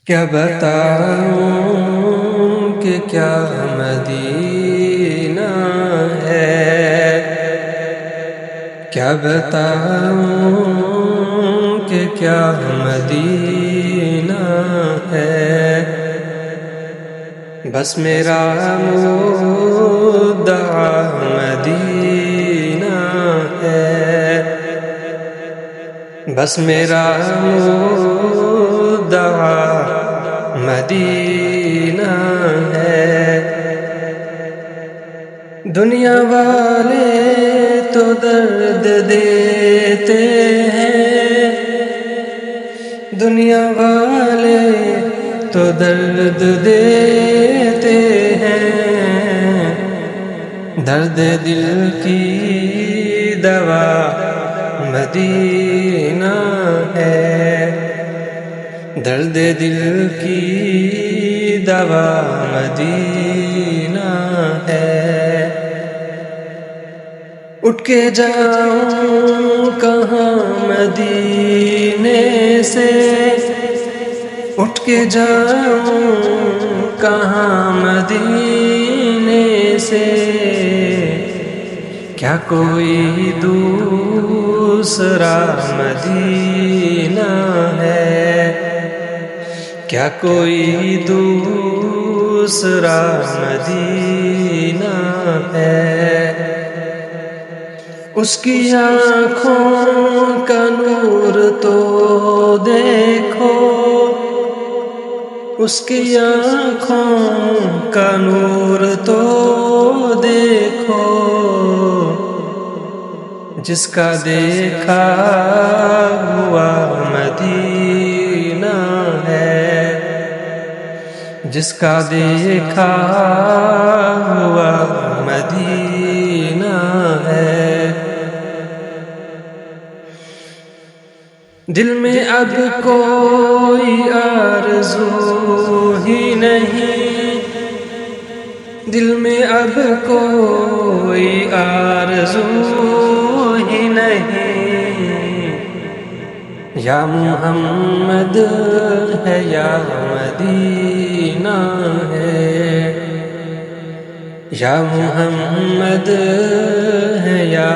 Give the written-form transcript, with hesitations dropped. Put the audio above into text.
کیا بتاؤں کہ کیا مدینہ ہے، کیا بتاؤں کہ کیا مدینہ ہے۔ بس میرا مدعا مدینہ ہے، بس میرا مدعا مدینہ ہے۔ دنیا والے تو درد دیتے ہیں، دنیا والے تو درد دیتے ہیں، درد دل کی دوا مدینہ ہے، درد دل کی دوا مدینہ ہے۔ اٹھ کے جاؤں کہاں مدینے سے، اٹھ کے جاؤں کہاں مدینے سے، کیا کوئی دوسرا مدینہ ہے، کیا کوئی دوسرا مدینہ ہے۔ اس کی آنکھوں کا نور تو دیکھو، اس کی آنکھوں کا نور تو دیکھو، جس کا دیکھا ہوا مدینہ ہے، جس کا دیکھا ہوا مدینہ ہے۔ دل میں اب کوئی آرزو ہی نہیں، دل میں اب کوئی آرزو ہی نہیں، یا محمد ہے یا مدینہ ہے، یا محمد ہے یا